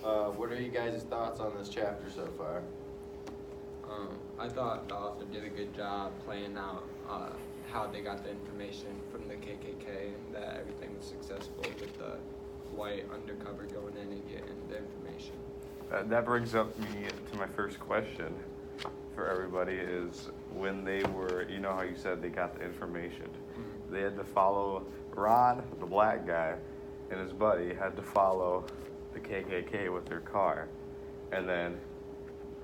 What are you guys' thoughts on this chapter so far? I thought the author did a good job playing out how they got the information from the KKK and that everything was successful with the white undercover going in and getting the information. That brings up me to my first question for everybody is when they were, you know how you said they got the information. Mm-hmm. They had to follow Ron, the black guy, and his buddy had to follow the KKK with their car. And then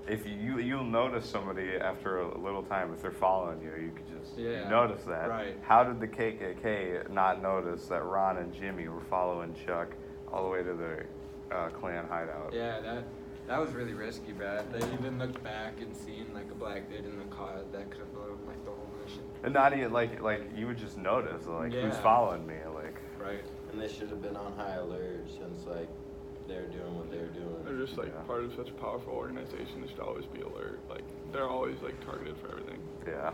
if you'll notice somebody after a little time, if they're following you, you could just you notice that. Right. How did the KKK not notice that Ron and Jimmy were following Chuck all the way to the Klan hideout? Yeah, that was really risky, Brad. They even looked back and seen like a black dude in the car that could have blown like the whole mission. And not even like you would just notice who's following me, like. Right. And they should have been on high alert since like they're doing what they're doing. They're just like part of such a powerful organization. They should always be alert. Like they're always like targeted for everything. Yeah.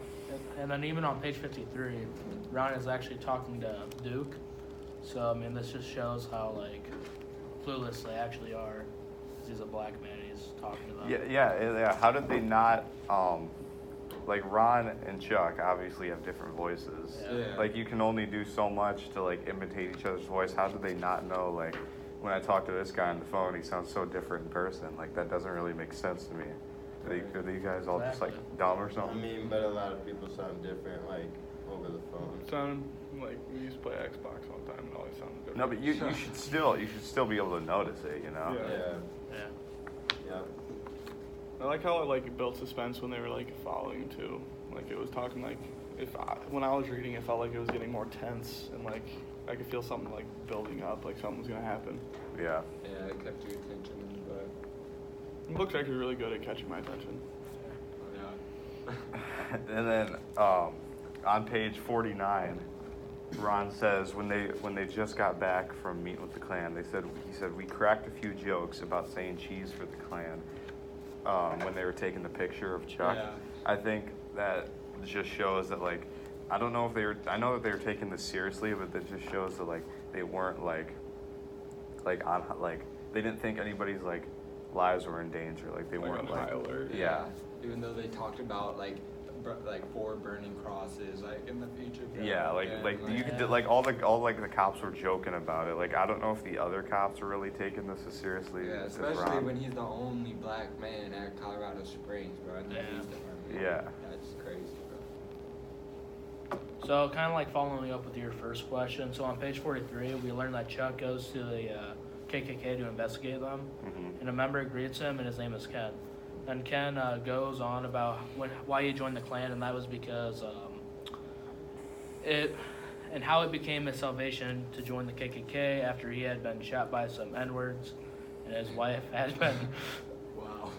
And then even on page 53, Ron is actually talking to Duke. So I mean, this just shows how like clueless they actually are. 'Cause he's a black man. He's talking to them. Yeah. How did they not? Like Ron and Chuck obviously have different voices. Yeah. Like you can only do so much to like imitate each other's voice. How did they not know? Like when I talk to this guy on the phone, he sounds so different in person. Like that doesn't really make sense to me. Are you guys all just like dumb or I something? mean, but a lot of people sound different like over the phone. Sound like we used to play Xbox all the time and it always sounded different. No, but you should still be able to notice it. You know. Yeah. Yeah. I like how it built suspense when they were like following too. Like it was talking like when I was reading, it felt like it was getting more tense and like I could feel something like building up, like something was gonna happen. Yeah. Yeah, it kept your attention in the book. The book's actually really good at catching my attention. Yeah. And then on page 49, Ron says when they just got back from meeting with the Klan, he said we cracked a few jokes about saying cheese for the Klan when they were taking the picture of Chuck. Yeah. I think that just shows that like I don't know if I know that they were taking this seriously, but that just shows that like they weren't like on like they didn't think anybody's like lives were in danger. Like they weren't on high alert. Yeah. Even though they talked about like 4 burning crosses like in the future. Yeah, you could like all the cops were joking about it. Like I don't know if the other cops were really taking this as seriously Yeah, as especially Ron. when he's the only black man at Colorado Springs, bro. In the police department. Yeah. That's crazy, bro. So kind of like following up with your first question. So on page 43, we learned that Chuck goes to the KKK to investigate them, and a member greets him, and his name is Ken. And Ken goes on about why he joined the Klan, and that was because how it became his salvation to join the KKK after he had been shot by some N-words, and his wife had been Wow.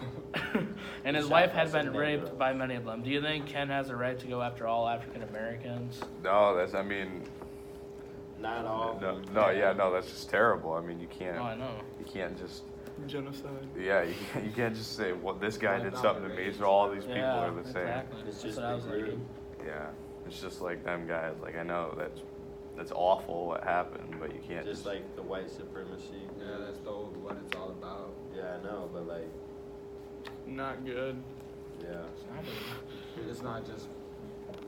and his wife had been raped by many of them. Do you think Ken has a right to go after all African Americans? No, Not all. that's just terrible. I mean, you can't. Oh, I know. You can't just. Genocide. Yeah, you can't just say, well, this guy did something to me, so all these people are the same. Exactly. It's That's just what I was rude. thinking. Yeah, it's just like them guys. Like I know that's awful what happened, but you can't Just like the white supremacy. Yeah, that's what it's all about. Yeah, I know, but like, Not good. yeah. It's not just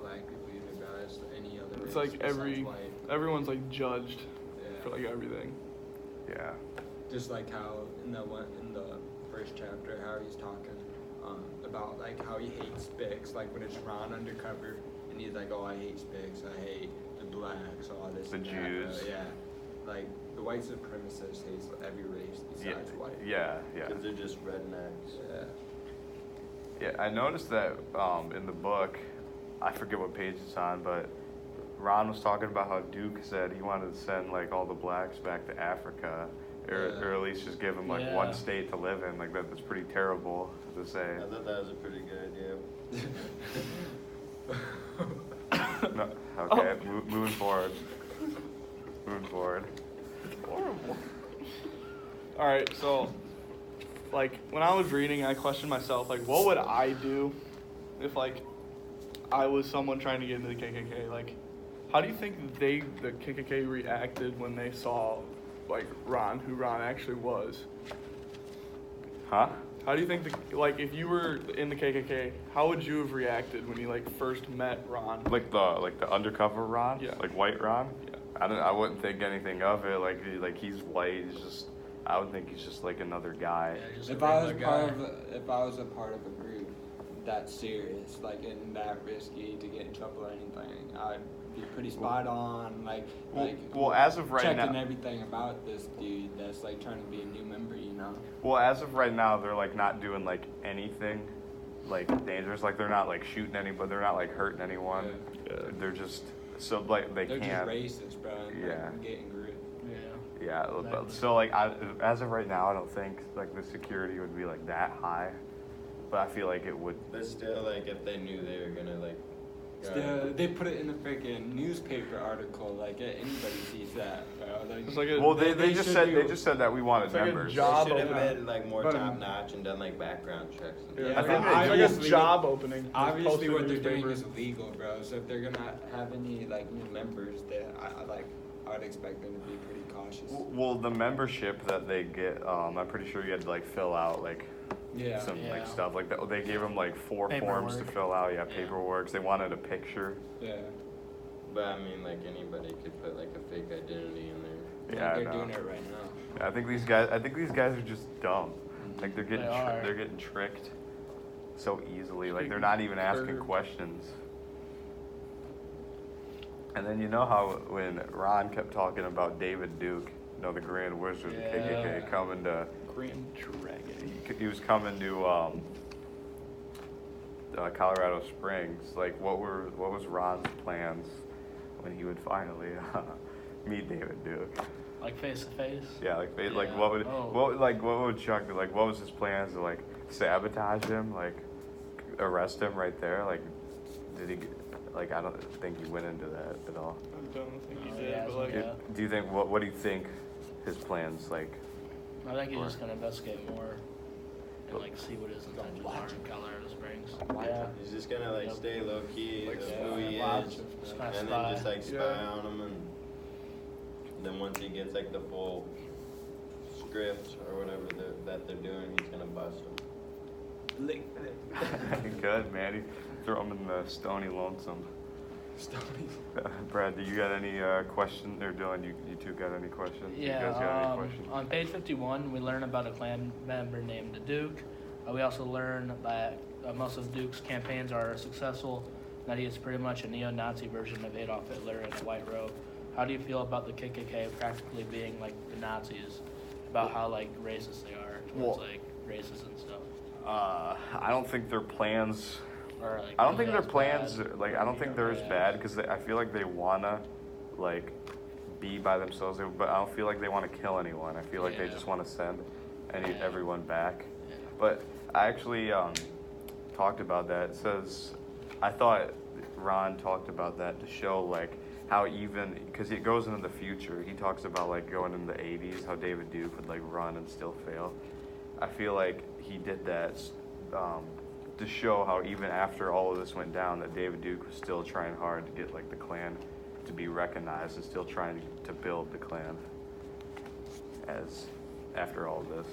black people either, guys. Any other It's race like besides white. everyone's like judged Yeah. for like everything. Yeah. Just like how in the first chapter, how he's talking about like how he hates Spix, like when it's Ron undercover, and he's like, oh, I hate Spix, I hate the blacks, all this. The and that, Jews. yeah, like the white supremacist hates every race besides white. Yeah. Because they're just rednecks. Yeah. Yeah, I noticed that in the book, I forget what page it's on, but Ron was talking about how Duke said he wanted to send like all the blacks back to Africa, or at least just give them like one state to live in. Like that's pretty terrible to say. I thought that was a pretty good idea. No, okay, moving forward. Horrible. All right, so like when I was reading, I questioned myself, like, what would I do if like I was someone trying to get into the KKK? Like, how do you think the KKK reacted when they saw like Ron, who Ron actually was? Huh? How do you think if you were in the KKK, how would you have reacted when you like first met Ron? Like the undercover Ron? Yeah. Like white Ron? Yeah. I wouldn't think anything of it. Like he's white. He's just. I would think he's just like another guy. Yeah, just If a I was regular part guy. of if I was a part of a group that serious, like and that risky to get in trouble or anything, I'd be pretty spot on. Well, as of right checking now. everything about this dude that's like trying to be a new member, you know. Well, as of right now, they're like not doing like anything like dangerous. Like they're not like shooting anybody. They're not like hurting anyone. Yeah. They're just so like they They're can't. just racist, bro. And Yeah. like, getting grip. Yeah. Yeah, but, Exactly. so like as of right now, I don't think like the security would be like that high, but I feel like it would. But still, like, if they knew they were gonna, like, Still, they put it in the freaking newspaper article. Like anybody sees that, bro. Like, It's like a, Well, they just should said do- they just said that we wanted It's like a members. job they should have opening. been, like, more But- top notch and done, like, background checks. And Yeah, I think but they- it's like obviously- a job opening. Just Obviously, post what in the they're doing newspaper. is illegal, bro. So if they're gonna have any like new members, I'd expect them to be pretty cautious. Well, the membership that they get, I'm pretty sure you had to like fill out like Yeah. some Yeah. like stuff like that. They gave them like 4 forms to Paperwork. fill out. Yeah, Yeah. paperwork. They wanted a picture. Yeah. But, I mean, like, anybody could put, like, a fake identity in there. Yeah, I They're know. doing it right now. I think these guys are just dumb. Like they're getting They are. they're getting tricked so easily. Like they're Speaking not even asking curved. questions. And then you know how when Ron kept talking about David Duke, the Grand Wizard, the KKK, Yeah. coming to Grand Dragon. he was coming to Colorado Springs. Like what was Ron's plans when he would finally meet David Duke? Like face to face. Yeah, like Yeah. what would Oh. what would Chuck do? Like what was his plans to like sabotage him, like arrest him right there? Like did he like I don't think he went into that at all. I don't think he Oh, did, yeah, but like, yeah. Do you think what do you think his plans like? I think he's Or- just gonna investigate more and like see what his intentions are in Colorado Springs. Yeah. He's just gonna, like, Yep. stay low-key Like, of yeah, who he lots is. of- Just kinda And spy. then just, like, spy Yeah. on him. And then once he gets, like, the full script or whatever that they're doing, he's gonna bust him. Good man, he throw him in the Stony Lonesome. Brad, do you got any questions? Or Dylan, you two got any questions? You guys got Yeah, any questions? on page 51, we learn about a Klan member named Duke. We also learn that most of Duke's campaigns are successful, that he is pretty much a neo-Nazi version of Adolf Hitler in a white robe. How do you feel about the KKK practically being like the Nazis, about how like racist they are towards Well- like races and stuff? I don't think their plans. Or, like, I don't really think their as plans. bad? Like I don't think they're as Yeah. bad because I feel like they wanna, like, be by themselves. But I don't feel like they want to kill anyone. I feel like they Yeah. just want to send Yeah. everyone back. Yeah. But I actually talked about that. It says I thought Ron talked about that to show like how even because it goes into the future. He talks about like going in the 80s, how David Duke would like run and still fail. I feel like he did that to show how even after all of this went down, that David Duke was still trying hard to get like the Klan to be recognized and still trying to build the Klan as after all this.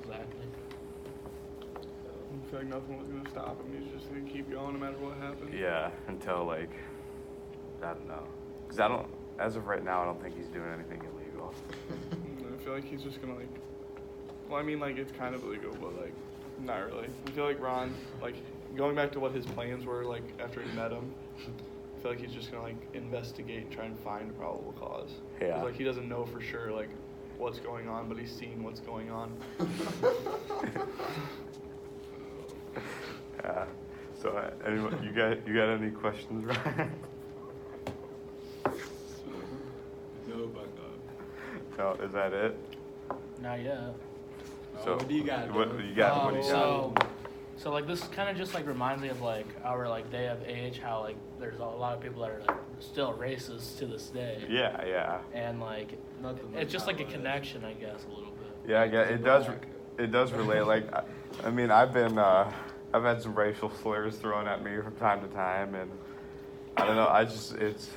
Exactly. I feel like nothing was gonna stop him. He's just gonna keep going no matter what happens. Yeah, until like I don't know, because I don't. As of right now, I don't think he's doing anything illegal. I feel like he's just gonna like. Well, I mean, like it's kind of illegal, but like not really. I feel like Ron, like going back to what his plans were, like after he met him. I feel like he's just gonna like investigate and try and find a probable cause. 'Cause, Yeah. like he doesn't know for sure like what's going on, but he's seen what's going on. Yeah. So, anyone, you got any questions, Ryan? No, but No, is that it? Not yet. So, what do you got, What Dylan? do you got? What do you got? So like this kind of just like reminds me of like our like day of age, how like there's a lot of people that are like still racist to this day. Yeah, yeah, And like Nothing it's just like a like connection, I guess, a little bit. yeah. It does. It does relate. Like, I mean, I've had some racial slurs thrown at me from time to time, and I don't know. It's.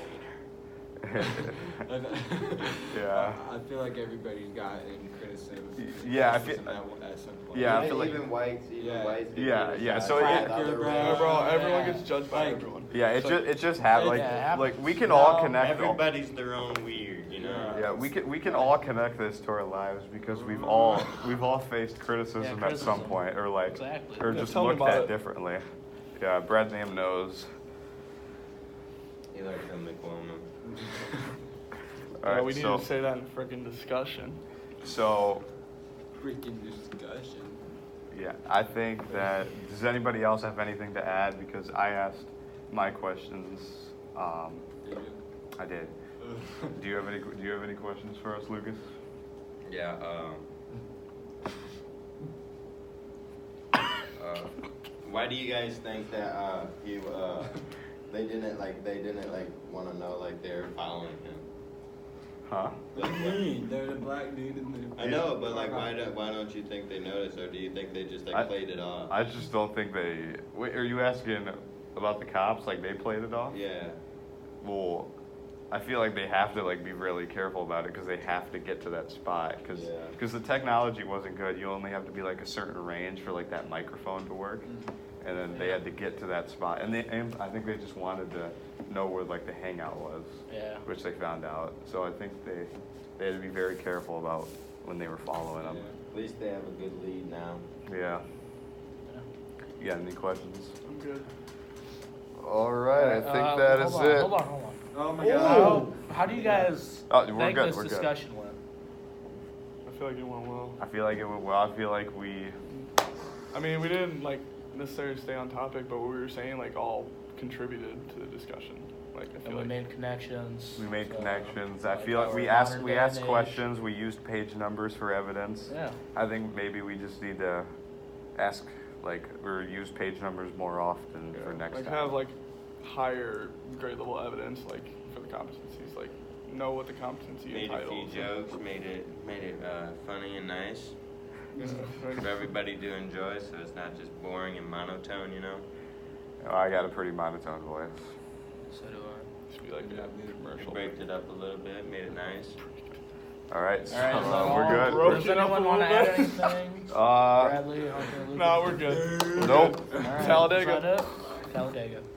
Yeah. I feel like everybody's gotten criticism. Yeah, I classes feel- in that at some point. Yeah, I feel like- even whites, Yeah. whites. get Yeah, criticized yeah, so for it- the other Bro. Yeah, race. bro, everyone Yeah. gets judged by Like- everyone. Yeah, it So- just happens. Yeah, it happens. Like we can all No, connect. Everybody's their own weird, you know. Yeah, we can all connect this to our lives because we've all faced criticism Yeah, at some criticism. point or like Exactly. or Yeah, just tell me looked about at it. differently. Yeah, Brad's name knows. He likes a McWilman. All Yeah, right, we need so to say that in freaking discussion. so Freaking discussion. yeah, I think that does anybody else have anything to add because I asked my questions. Did you? I did. Do you have any questions for us, Lucas? Yeah. Why do you guys think that they didn't want to know like they're following him? Huh? Like, what- They're the black dude in the. I know, but like, why don't you think they noticed, or do you think they just like I- played it off? I just don't think they. Wait, are you asking about the cops? Like they played it off? Yeah. Well, I feel like they have to like be really careful about it because they have to get to that spot because Yeah. the technology wasn't good. You only have to be like a certain range for like that microphone to work, and then they had to get to that spot. And I think they just wanted to know where like the hangout was, Yeah. which they found out. So I think they had to be very careful about when they were following them. At least they have a good lead now. Yeah. You got any questions? I'm good. All right, I think that is hold on, it. Hold on. Oh my Ooh. god. How do you guys Oh, we're think good, this we're good. discussion went? I feel like it went well. I feel like it went well. I feel like we. I mean, we didn't like necessarily stay on topic, but what we were saying like all contributed to the discussion. Like I And feel we like made connections. We made so, connections. I like feel like our we asked modern we day asked and age. questions. We used page numbers for evidence. Yeah. I think maybe we just need to ask like or use page numbers more often for next like time. have like higher grade level evidence like for the competencies, like know what the competency Made a few entitles. jokes, made it funny and nice Yeah, for everybody to enjoy, so it's not just boring and monotone, you know. Oh, I got a pretty monotone voice. So do I. Should be like Yeah, a commercial. Braked it up a little bit, made it nice. All right, so All right, so we're good. broke Does it up anyone a want to little add bit. anything? Uh, Bradley, Hunter, Lucas? No, we're good. Nope. All right, Talladega. is that it? Talladega.